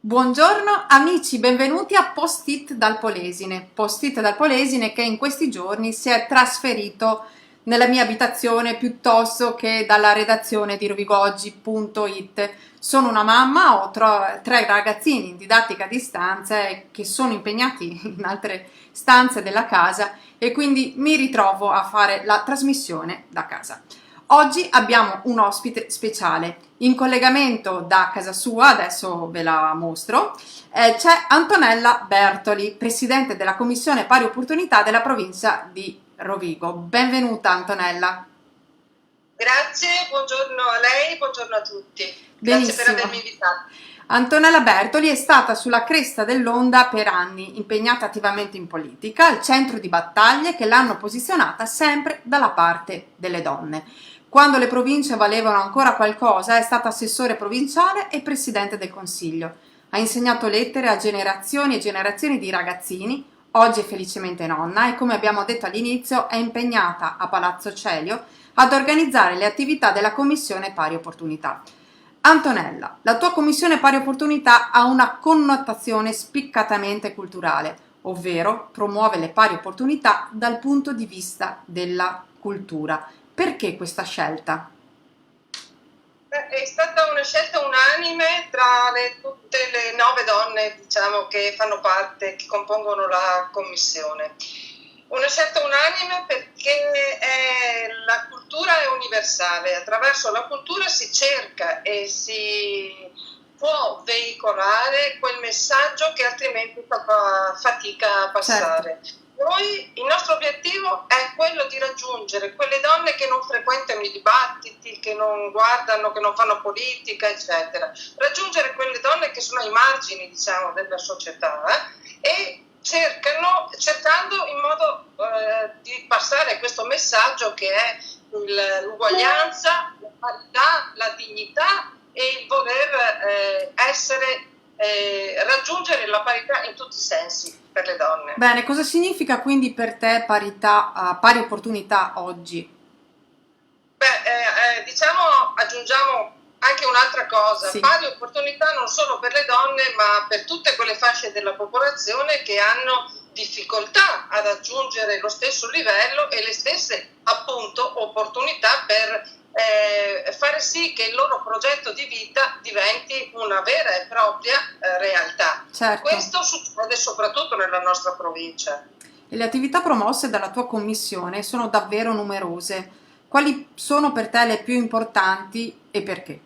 Buongiorno amici, benvenuti a Post-it dal Polesine. Post-it dal Polesine che in questi giorni si è trasferito nella mia abitazione piuttosto che dalla redazione di rovigoggi.it. Sono una mamma, ho tre ragazzini in didattica a distanza che sono impegnati in altre stanze della casa e quindi mi ritrovo a fare la trasmissione da casa. Oggi abbiamo un ospite speciale in collegamento da casa sua, adesso ve la mostro. C'è Antonella Bertoli, presidente della Commissione Pari Opportunità della provincia di Rovigo. Benvenuta Antonella. Grazie, buongiorno a lei, buongiorno a tutti. Benissimo. Grazie per avermi invitato. Antonella Bertoli è stata sulla cresta dell'onda per anni, impegnata attivamente in politica, al centro di battaglie che l'hanno posizionata sempre dalla parte delle donne. Quando le province valevano ancora qualcosa è stata assessore provinciale e presidente del Consiglio. Ha insegnato lettere a generazioni e generazioni di ragazzini, oggi è felicemente nonna e come abbiamo detto all'inizio è impegnata a Palazzo Celio ad organizzare le attività della Commissione Pari Opportunità. Antonella, la tua Commissione Pari Opportunità ha una connotazione spiccatamente culturale, ovvero promuove le pari opportunità dal punto di vista della cultura. Perché questa scelta? È stata una scelta unanime tra tutte le 9 donne, diciamo, che fanno parte, che compongono la commissione. Una scelta unanime perché la cultura è universale, attraverso la cultura si cerca e si può veicolare quel messaggio che altrimenti fa fatica a passare. Certo. Noi, il nostro obiettivo è quello di raggiungere quelle donne che non frequentano i dibattiti, che non guardano, che non fanno politica, eccetera. Raggiungere quelle donne che sono ai margini, diciamo, della società e cercando in modo di passare questo messaggio che è l'uguaglianza, la parità, la dignità e il voler raggiungere la parità in tutti i sensi per le donne. Bene, cosa significa quindi per te parità, pari opportunità oggi? Diciamo, aggiungiamo anche un'altra cosa, sì. Pari opportunità non solo per le donne ma per tutte quelle fasce della popolazione che hanno difficoltà ad aggiungere lo stesso livello e le stesse appunto opportunità per fare sì che il loro progetto di vita diventi una vera e propria realtà. Certo. Questo succede soprattutto nella nostra provincia. E le attività promosse dalla tua commissione sono davvero numerose. Quali sono per te le più importanti e perché?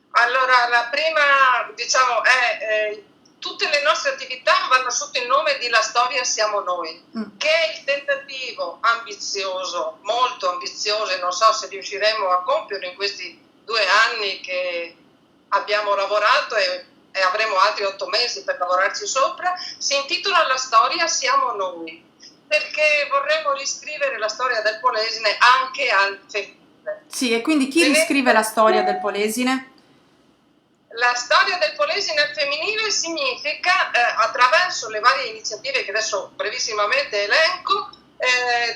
Allora, la prima, diciamo, è tutte le nostre attività vanno sotto il nome di La Storia Siamo Noi, che è il tentativo ambizioso, molto ambizioso, e non so se riusciremo a compierlo in questi 2 anni che abbiamo lavorato e avremo altri 8 mesi per lavorarci sopra. Si intitola La Storia Siamo Noi, perché vorremmo riscrivere la storia del Polesine anche al femminile. Sì, e quindi chi riscrive la storia del Polesine? La storia del Polesine al femminile significa, attraverso le varie iniziative che adesso brevissimamente elenco,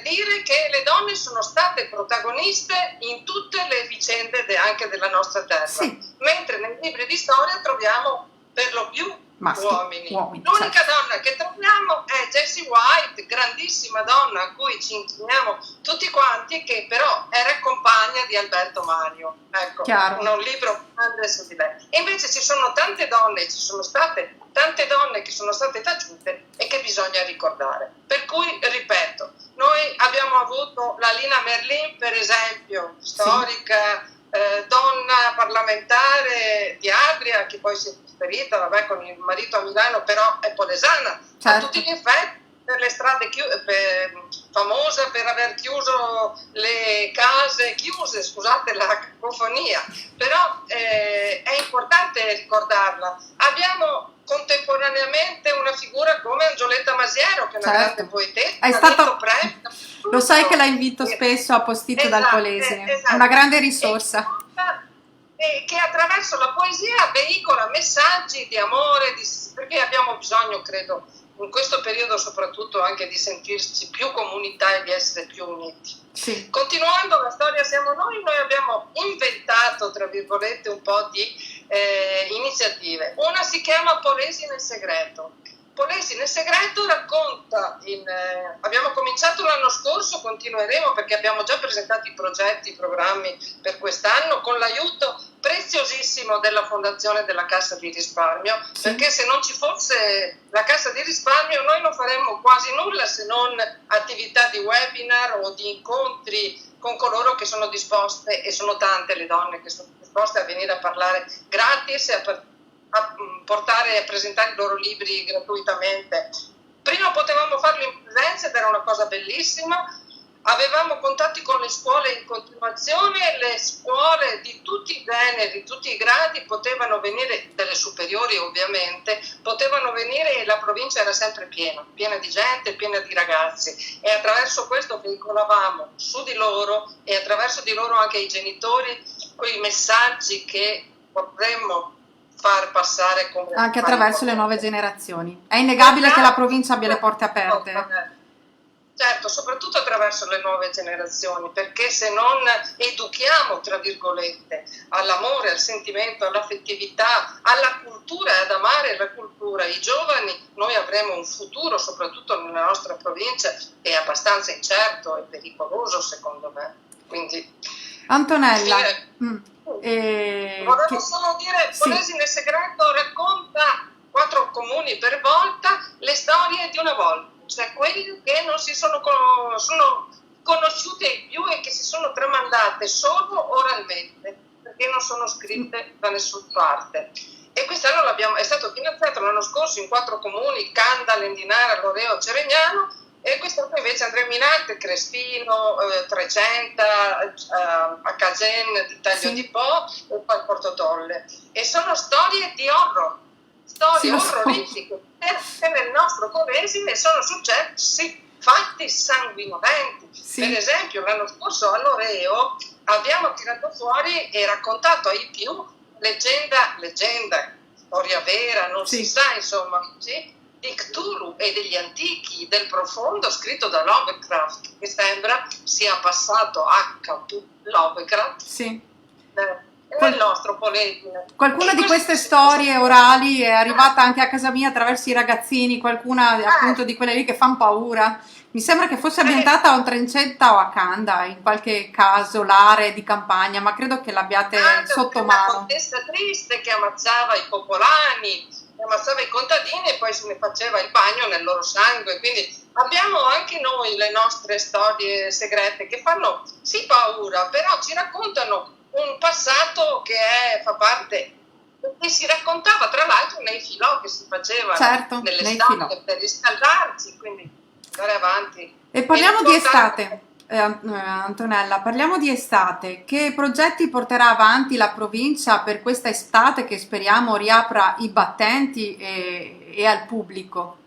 dire che le donne sono state protagoniste in tutte le vicende anche della nostra terra, sì. Mentre nei libri di storia troviamo per lo più uomini. L'unica donna che troviamo è Jessie White, grandissima donna a cui ci incliniamo tutti quanti, che però era compagna di Alberto Mario. Ecco, un libro grande su di lei. E invece ci sono tante donne, ci sono state tante donne che sono state taciute e che bisogna ricordare. Per cui, ripeto, noi abbiamo avuto la Lina Merlin, per esempio, storica, donna parlamentare di Adria, che poi si è trasferita, con il marito a Milano, però è polesana, a tutti gli effetti, per le strade famosa per aver chiuso le case chiuse, scusate la cacofonia, però è importante ricordarla. Abbiamo contemporaneamente una figura come Angioletta Masiero, che è una grande poetessa, è stato lo sai che la invito spesso a Post-it dal Polesine, è una grande risorsa. E che attraverso la poesia veicola messaggi di amore, perché abbiamo bisogno, credo, in questo periodo soprattutto anche di sentirci più comunità e di essere più uniti. Sì. Continuando La Storia Siamo Noi abbiamo inventato, tra virgolette, un po' di iniziative. Una si chiama Polesi nel segreto. Polesi nel segreto racconta, abbiamo cominciato l'anno scorso, continueremo perché abbiamo già presentato i progetti, i programmi per quest'anno con l'aiuto preziosissimo della Fondazione della Cassa di Risparmio, perché se non ci fosse la Cassa di Risparmio noi non faremmo quasi nulla se non attività di webinar o di incontri con coloro che sono disposte, e sono tante le donne che sono disposte a venire a parlare gratis e a portare e presentare i loro libri gratuitamente. Prima potevamo farlo in presenza ed era una cosa bellissima, avevamo contatti con le scuole in continuazione, le scuole di tutti i generi, di tutti i gradi potevano venire, delle superiori ovviamente, potevano venire e la provincia era sempre piena di gente, piena di ragazzi, e attraverso questo veicolavamo su di loro e attraverso di loro anche ai genitori quei messaggi che vorremmo far passare come anche attraverso le nuove generazioni. È innegabile che la provincia abbia le porte aperte. Certo, soprattutto attraverso le nuove generazioni, perché se non educhiamo, tra virgolette, all'amore, al sentimento, all'affettività, alla cultura e ad amare la cultura, i giovani, noi avremo un futuro, soprattutto nella nostra provincia, che è abbastanza incerto e pericoloso secondo me. Quindi, Antonella, vorrei solo dire, Polesi nel segreto racconta 4 comuni per volta le storie di una volta, cioè quelli che non si sono conosciute più e che si sono tramandate solo oralmente, perché non sono scritte da nessuna parte. E quest'anno è stato finanziato l'anno scorso in 4 comuni, Canda, Lendinara, Loreo, Ceregnano, e quest'anno invece andremo in altri, Crespino, Trecenta, a Cagen di Taglio di Po e poi Porto Tolle. E sono storie di horror, storie orrorifiche, perché nel nostro Polesine sono successi fatti sanguinolenti. Per esempio l'anno scorso a Loreo abbiamo tirato fuori e raccontato ai più leggenda, storia vera, non si sa insomma, di Cthulhu e degli antichi, del profondo scritto da Lovecraft, che sembra sia passato H. Lovecraft nel nostro Polesine. Qualcuna di queste storie orali è arrivata anche a casa mia attraverso i ragazzini, qualcuna appunto di quelle lì che fanno paura. Mi sembra che fosse ambientata a un Trencetta o a Canda, in qualche casolare di campagna, ma credo che l'abbiate sotto mano. Una contessa triste che ammazzava i popolani, ammazzava i contadini e poi se ne faceva il bagno nel loro sangue. Quindi abbiamo anche noi le nostre storie segrete che fanno sì paura, però ci raccontano un passato che fa parte, che si raccontava tra l'altro nei filò che si facevano nell'estate per riscaldarsi, quindi andare avanti. E parliamo di estate, Antonella, parliamo di estate. Che progetti porterà avanti la provincia per questa estate che speriamo riapra i battenti e al pubblico?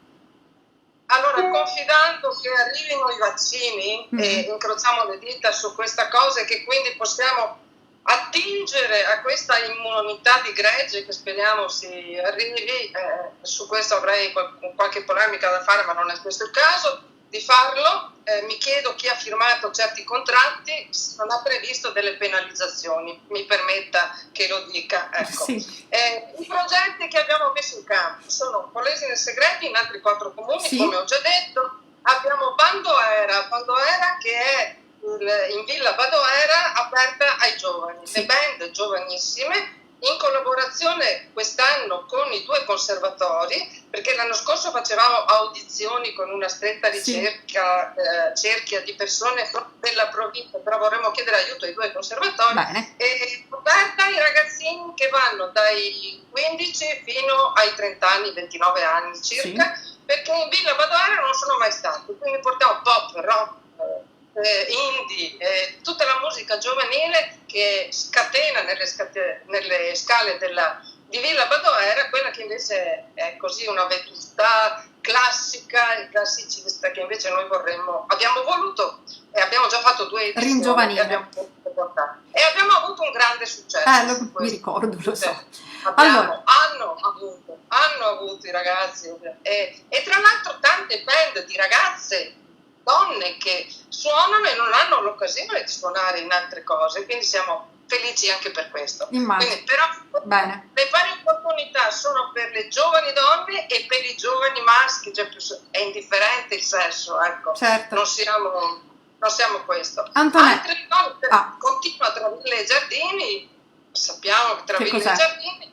Allora, confidando che arrivino i vaccini e incrociamo le dita su questa cosa e che quindi possiamo attingere a questa immunità di gregge che speriamo si arrivi, su questo avrei qualche polemica da fare, ma non è questo il caso di farlo. Mi chiedo chi ha firmato certi contratti non ha previsto delle penalizzazioni, mi permetta che lo dica. Ecco. I progetti che abbiamo messo in campo sono Polesi nel segreto in altri 4 comuni, come ho già detto. Abbiamo Bandoera che è in Villa Badoera aperta ai giovani, le band giovanissime, in collaborazione quest'anno con i 2 conservatori, perché l'anno scorso facevamo audizioni con una stretta ricerca, cerchia di persone della provincia, però vorremmo chiedere aiuto ai 2 conservatori, e aperta ai ragazzini che vanno dai 15 fino ai 30 anni, 29 anni circa, perché in Villa Badoera non sono mai stati, quindi portiamo pop, rock, indie, tutta la musica giovanile che scatena nelle scale di Villa Badoera, quella che invece è così una vetustà classica, il classicista che invece noi abbiamo voluto e abbiamo già fatto 2 edizioni ringiovanire e abbiamo avuto un grande successo. Mi ricordo, lo so. Hanno avuto i ragazzi e tra l'altro tante band di ragazze donne che suonano e non hanno l'occasione di suonare in altre cose, quindi siamo felici anche per questo. Quindi, però Bene. le pari opportunità sono per le giovani donne e per i giovani maschi, cioè è indifferente il sesso, ecco. Certo. Non siamo questo. Antonella. Altre donne continua tra Ville e Giardini, sappiamo che tra Ville e Giardini,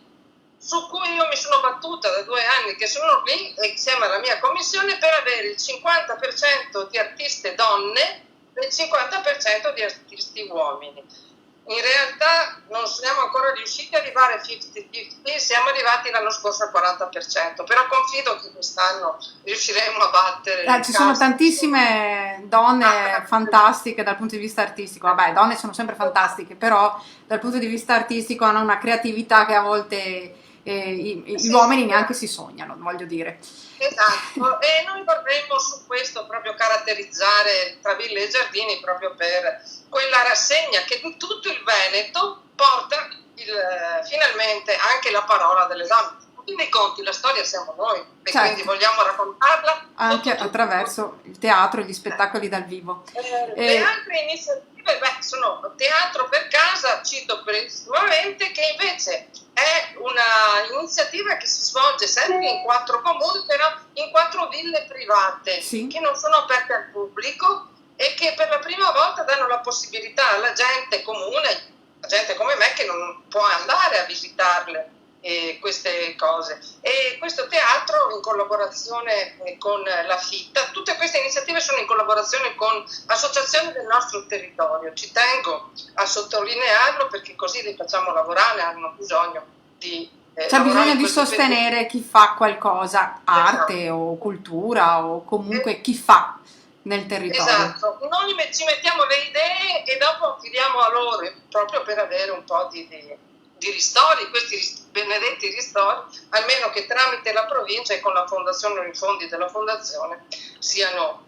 su cui io mi sono battuta da 2 anni che sono lì insieme alla mia commissione per avere il 50% di artiste donne e il 50% di artisti uomini. In realtà non siamo ancora riusciti ad arrivare 50-50, siamo arrivati l'anno scorso al 40%, però confido che quest'anno riusciremo a battere. Ci sono tantissime donne fantastiche dal punto di vista artistico, vabbè, donne sono sempre fantastiche, però dal punto di vista artistico hanno una creatività che a volte gli uomini neanche si sognano, voglio dire. Esatto, e noi vorremmo su questo proprio caratterizzare tra Ville e Giardini proprio per quella rassegna che in tutto il Veneto porta finalmente anche la parola delle donne. In fin conti la storia siamo noi e quindi vogliamo raccontarla anche attraverso il teatro e gli spettacoli dal vivo. Le altre iniziative sono Teatro per Casa, cito brevissimamente, che invece è una iniziativa che si svolge sempre in 4 comuni, però in 4 ville private che non sono aperte al pubblico e che per la prima volta danno la possibilità alla gente comune, la gente come me che non può andare a visitarle queste cose. E questo teatro in collaborazione con la FITA, tutte queste iniziative sono in collaborazione con associazioni del nostro territorio, ci tengo a sottolinearlo perché così li facciamo lavorare, hanno bisogno di c'è bisogno di sostenere chi fa qualcosa, arte o cultura o comunque chi fa nel territorio. Esatto, noi ci mettiamo le idee e dopo affidiamo a loro proprio per avere un po' di ristori, questi benedetti ristori, almeno che tramite la provincia e con la fondazione o i fondi della fondazione siano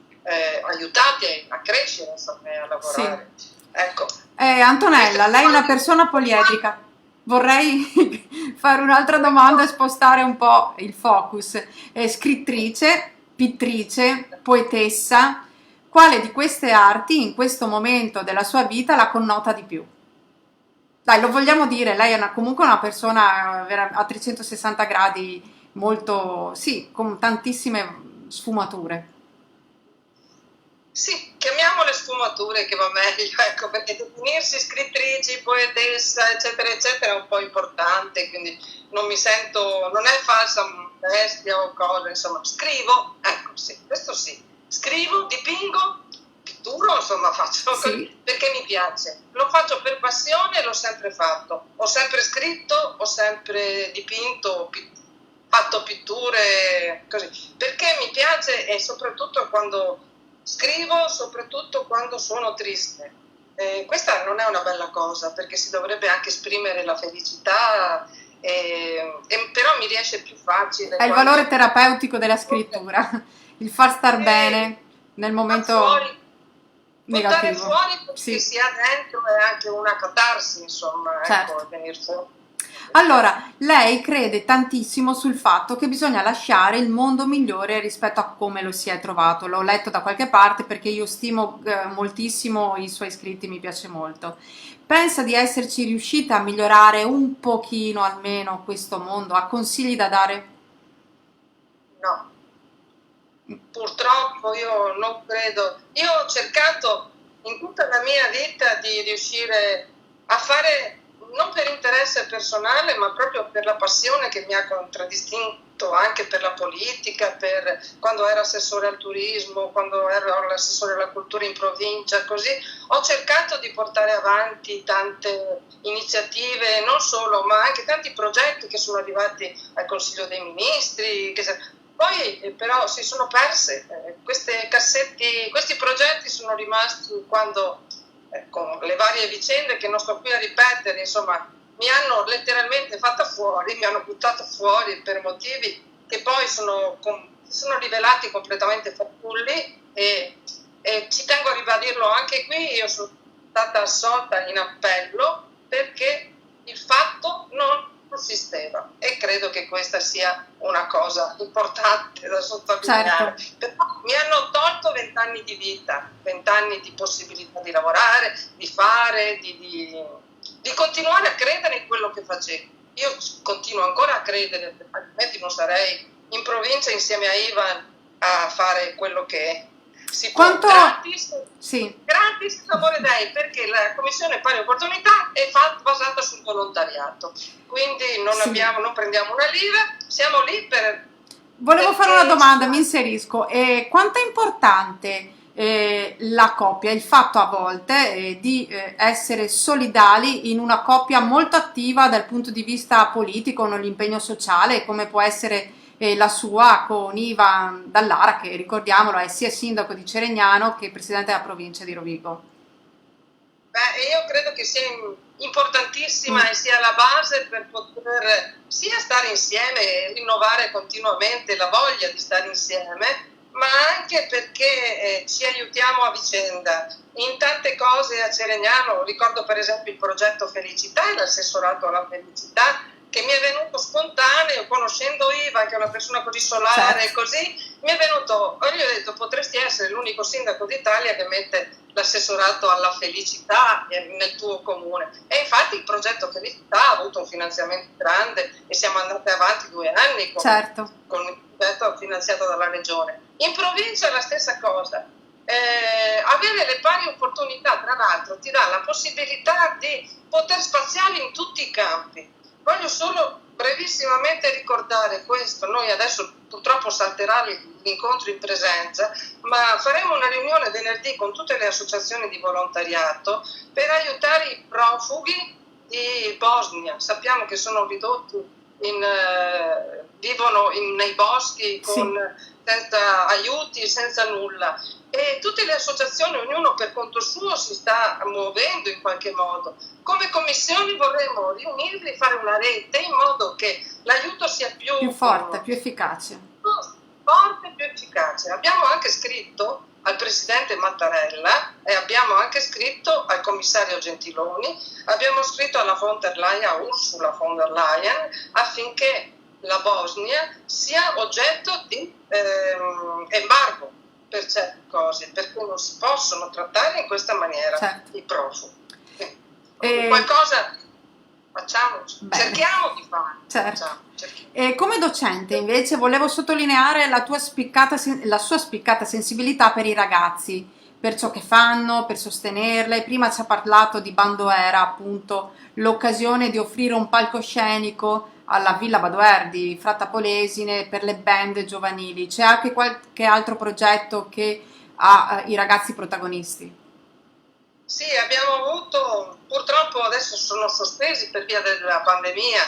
aiutati a crescere, insomma, a lavorare. Ecco. Antonella, lei è una persona poliedrica. Vorrei fare un'altra domanda e spostare un po' il focus. È scrittrice, pittrice, poetessa. Quale di queste arti in questo momento della sua vita la connota di più? Dai, lo vogliamo dire, lei è comunque una persona a 360 gradi, molto, con tantissime sfumature. Sì, chiamiamole sfumature che va meglio, ecco, perché definirsi scrittrici, poetessa, eccetera, eccetera è un po' importante, quindi non mi sento, non è falsa modestia o cosa, insomma, scrivo, ecco, questo scrivo, dipingo, pitturo, insomma, faccio perché mi piace, lo faccio per passione, l'ho sempre fatto, ho sempre scritto, ho sempre dipinto, fatto pitture, così, perché mi piace e soprattutto quando scrivo, soprattutto quando sono triste. Questa non è una bella cosa perché si dovrebbe anche esprimere la felicità, però mi riesce più facile. È il valore terapeutico della scrittura, il far star bene nel momento negativo. Buttare fuori perché si ha dentro è anche una catarsi, insomma, ecco, venire fuori. Allora, lei crede tantissimo sul fatto che bisogna lasciare il mondo migliore rispetto a come lo si è trovato. L'ho letto da qualche parte perché io stimo moltissimo i suoi scritti, mi piace molto. Pensa di esserci riuscita a migliorare un pochino almeno questo mondo? Ha consigli da dare? No. Purtroppo io non credo. Io ho cercato in tutta la mia vita di riuscire a fare, non per interesse personale, ma proprio per la passione che mi ha contraddistinto anche per la politica, per quando ero assessore al turismo, quando ero l'assessore alla cultura in provincia, così ho cercato di portare avanti tante iniziative, non solo, ma anche tanti progetti che sono arrivati al Consiglio dei Ministri, poi però si sono perse, questi progetti sono rimasti quando, con le varie vicende che non sto qui a ripetere, insomma, mi hanno letteralmente fatta fuori, mi hanno buttato fuori per motivi che poi sono rivelati completamente fasulli e ci tengo a ribadirlo anche qui, io sono stata assolta in appello perché il fatto non sussisteva, e credo che questa sia una cosa importante da sottolineare. Certo. Però mi hanno tolto 20 anni di vita, 20 anni di possibilità di lavorare, di fare, di continuare a credere in quello che facevo. Io continuo ancora a credere, altrimenti non sarei in provincia insieme a Ivan a fare quello che si può. Gratis, gratis Amore Dei, perché la Commissione Pari Opportunità è basata sul volontariato, quindi non prendiamo una lira, siamo lì per... Volevo fare una domanda, mi inserisco. Quanto è importante la coppia, il fatto a volte di essere solidali in una coppia molto attiva dal punto di vista politico, nell'impegno sociale, come può essere la sua con Ivan Dallara, che ricordiamolo è sia sindaco di Ceregnano che presidente della provincia di Rovigo? Beh, io credo che sia importantissima e sia la base per poter sia stare insieme e rinnovare continuamente la voglia di stare insieme, ma anche perché ci aiutiamo a vicenda in tante cose a Ceregnano. Ricordo per esempio il progetto Felicità e l'assessorato alla felicità, che mi è venuto spontaneo, conoscendo Iva, che è una persona così solare e così, mi è venuto, gli ho detto, potresti essere l'unico sindaco d'Italia che mette l'assessorato alla felicità nel tuo comune. E infatti il progetto Felicità ha avuto un finanziamento grande e siamo andati avanti 2 anni con il progetto finanziato dalla regione. In provincia è la stessa cosa. Avere le pari opportunità, tra l'altro, ti dà la possibilità di poter spaziare in tutti i campi. Voglio solo brevissimamente ricordare questo. Noi adesso purtroppo salterà l'incontro in presenza, ma faremo una riunione venerdì con tutte le associazioni di volontariato per aiutare i profughi di Bosnia. Sappiamo che sono ridotti, vivono nei boschi senza aiuti, senza nulla. E tutte le associazioni, ognuno per conto suo, si sta muovendo in qualche modo. Come commissioni vorremmo riunirli, fare una rete in modo che l'aiuto sia più forte, più efficace. Più efficace. Abbiamo anche scritto al presidente Mattarella e abbiamo anche scritto al commissario Gentiloni, abbiamo scritto alla von der Leyen, a Ursula von der Leyen, affinché la Bosnia sia oggetto di embargo per certe cose, perché non si possono trattare in questa maniera i profughi. Qualcosa facciamo, cerchiamo di fare. E come docente invece volevo sottolineare la sua spiccata sensibilità per i ragazzi, per ciò che fanno, per sostenerle. Prima ci ha parlato di Bandoera, appunto l'occasione di offrire un palcoscenico alla Villa Badoer di Fratta Polesine per le band giovanili. C'è anche qualche altro progetto che ha i ragazzi protagonisti? Sì, abbiamo avuto, purtroppo adesso sono sospesi per via della pandemia.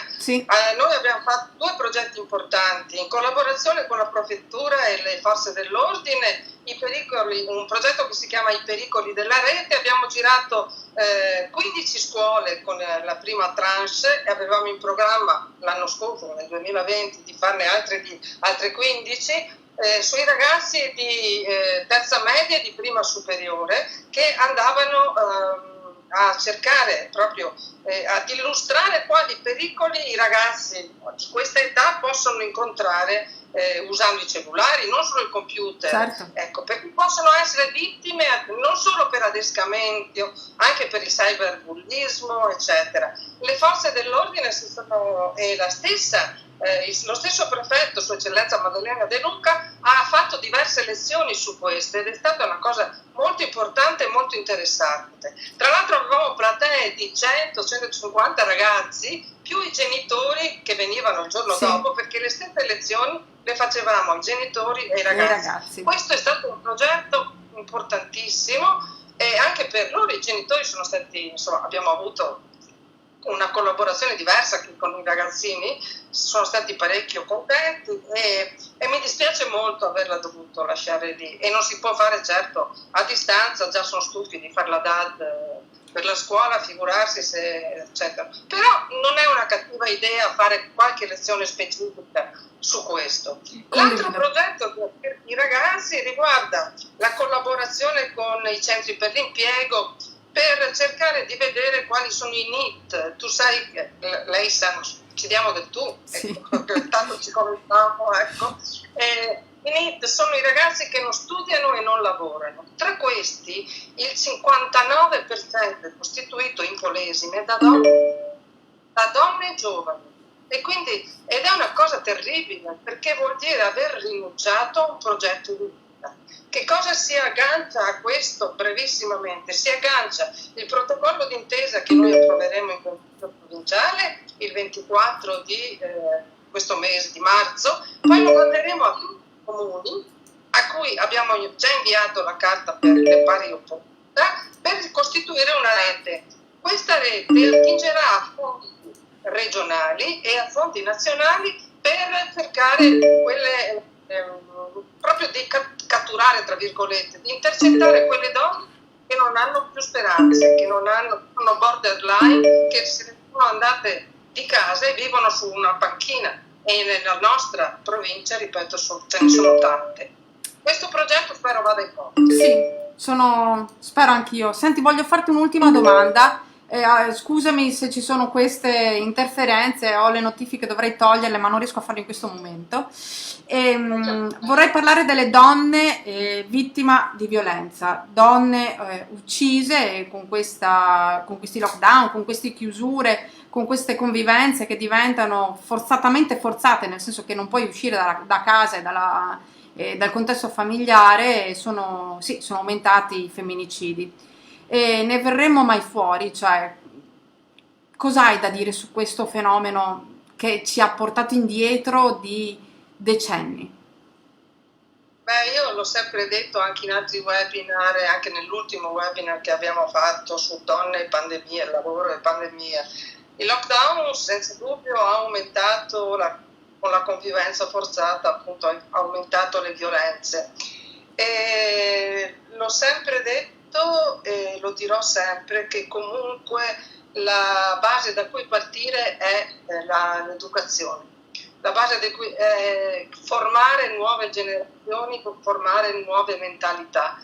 Noi abbiamo fatto 2 progetti importanti in collaborazione con la prefettura e le forze dell'ordine, un progetto che si chiama I pericoli della rete. Abbiamo girato 15 scuole con la prima tranche e avevamo in programma l'anno scorso, nel 2020, di farne altre 15. Sui ragazzi di terza media e di prima superiore che andavano a cercare proprio ad illustrare quali pericoli i ragazzi di questa età possono incontrare usando i cellulari, non solo il computer, ecco, perché possono essere vittime non solo per adescamento, anche per il cyberbullismo, eccetera. Le forze dell'ordine lo stesso prefetto, Sua Eccellenza Maddalena De Luca, ha fatto diverse lezioni su questo ed è stata una cosa molto importante e molto interessante. Tra l'altro avevamo platee di 100-150 ragazzi, più i genitori che venivano il giorno dopo, perché le stesse lezioni le facevamo ai genitori e ai ragazzi. Questo è stato un progetto importantissimo e anche per loro i genitori sono stati, insomma, abbiamo avuto una collaborazione diversa che con i ragazzini, sono stati parecchio contenti e mi dispiace molto averla dovuto lasciare lì, e non si può fare certo a distanza, già sono stufi di fare la DAD per la scuola, figurarsi se eccetera. Però non è una cattiva idea fare qualche lezione specifica su questo. L'altro progetto per i ragazzi riguarda la collaborazione con i centri per l'impiego per cercare di vedere quali sono i NEET. Tu sai, lei sa, ci diamo del tu, Sì. ecco, tanto ci conosciamo, ecco. Sono i ragazzi che non studiano e non lavorano. Tra questi il 59% è costituito in Polesine da donne giovani. E quindi, ed è una cosa terribile, perché vuol dire aver rinunciato a un progetto di vita. Che cosa si aggancia a questo brevissimamente? Si aggancia il protocollo d'intesa che noi approveremo in Consiglio provinciale il 24 di questo mese di marzo, poi lo manderemo a tutti i comuni a cui abbiamo già inviato la carta per le pari opportunità per costituire una rete. Questa rete attingerà a fondi regionali e a fondi nazionali per cercare quelle proprio di catturare, tra virgolette, di intercettare quelle donne che non hanno più speranze, che non hanno borderline, che se ne sono andate di casa e vivono su una panchina, e nella nostra provincia, ripeto, ce ne sono tante. Questo progetto spero vada in porto. Sì, spero anch'io. Senti, voglio farti un'ultima domanda. Scusami se ci sono queste interferenze, ho le notifiche, dovrei toglierle, ma non riesco a farlo in questo momento. Vorrei parlare delle donne vittime di violenza, donne uccise con questi lockdown, con queste chiusure, con queste convivenze che diventano forzatamente forzate, nel senso che non puoi uscire da casa e dal contesto familiare. Sì, sono aumentati i femminicidi. E ne verremo mai fuori? Cioè, cos'hai da dire su questo fenomeno che ci ha portato indietro di decenni? Beh, io l'ho sempre detto anche in altri webinar, e anche nell'ultimo webinar che abbiamo fatto su donne e pandemia, lavoro e pandemia. Il lockdown senza dubbio ha aumentato con la convivenza forzata, appunto, ha aumentato le violenze. E l'ho sempre detto e lo dirò sempre che comunque la base da cui partire è l'educazione. La base di cui è formare nuove generazioni, formare nuove mentalità,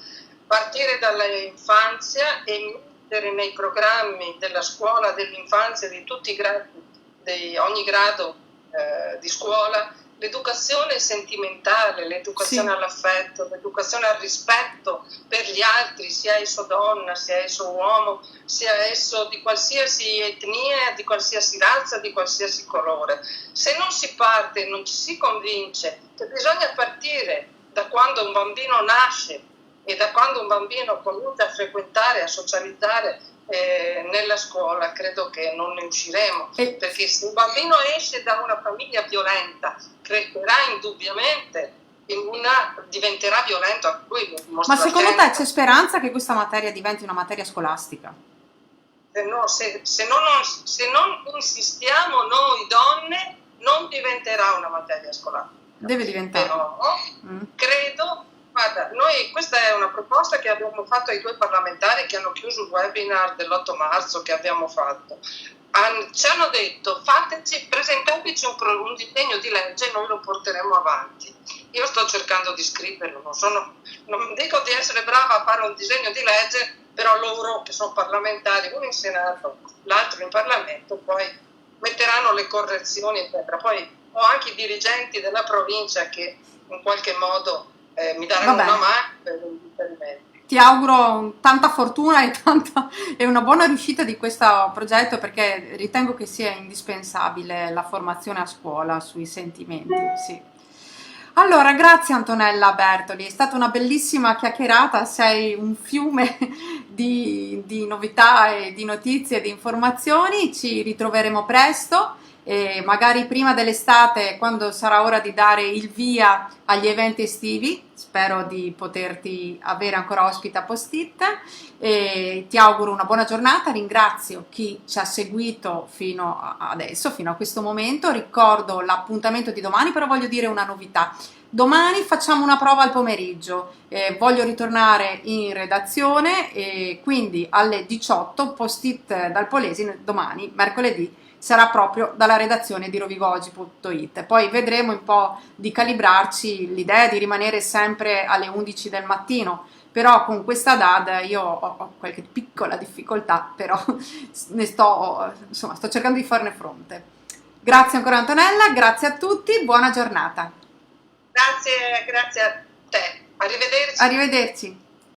partire dall'infanzia e mettere nei programmi della scuola dell'infanzia di tutti i gradi, di ogni grado di scuola, l'educazione sentimentale, l'educazione all'affetto, l'educazione al rispetto per gli altri, sia esso donna, sia esso uomo, sia esso di qualsiasi etnia, di qualsiasi razza, di qualsiasi colore. Se non si parte, non ci si convince che bisogna partire da quando un bambino nasce e da quando un bambino comincia a frequentare, a socializzare nella scuola, credo che non ne usciremo, perché se un bambino esce da una famiglia violenta crescerà indubbiamente diventerà violento a lui. Ma secondo te c'è speranza che questa materia diventi una materia scolastica? Se non insistiamo noi donne non diventerà una materia scolastica. Deve diventare. Però credo. Guarda, questa è una proposta che abbiamo fatto ai due parlamentari che hanno chiuso il webinar dell'8 marzo che abbiamo fatto. Ci hanno detto presentateci un disegno di legge e noi lo porteremo avanti. Io sto cercando di scriverlo, non dico di essere brava a fare un disegno di legge, però loro che sono parlamentari, uno in Senato, l'altro in Parlamento, poi metteranno le correzioni eccetera. Poi ho anche i dirigenti della provincia che in qualche modo mi daranno una mano per i riferimenti. Ti auguro tanta fortuna e una buona riuscita di questo progetto, perché ritengo che sia indispensabile la formazione a scuola sui sentimenti. Sì. Allora, grazie Antonella Bertoli, è stata una bellissima chiacchierata, sei un fiume di novità e di notizie e di informazioni, ci ritroveremo presto. E magari prima dell'estate, quando sarà ora di dare il via agli eventi estivi. Spero di poterti avere ancora ospite a Post-it e ti auguro una buona giornata. Ringrazio chi ci ha seguito fino adesso, fino a questo momento. Ricordo l'appuntamento di domani, però voglio dire una novità. Domani facciamo una prova al pomeriggio, voglio ritornare in redazione e quindi alle 18 Post-it dal Polesine domani, mercoledì, sarà proprio dalla redazione di rovigogi.it. Poi vedremo un po' di calibrarci, l'idea è di rimanere sempre alle 11 del mattino, però con questa DAD io ho qualche piccola difficoltà, però sto cercando di farne fronte. Grazie ancora Antonella, grazie a tutti, buona giornata. Grazie a te. Arrivederci. Arrivederci.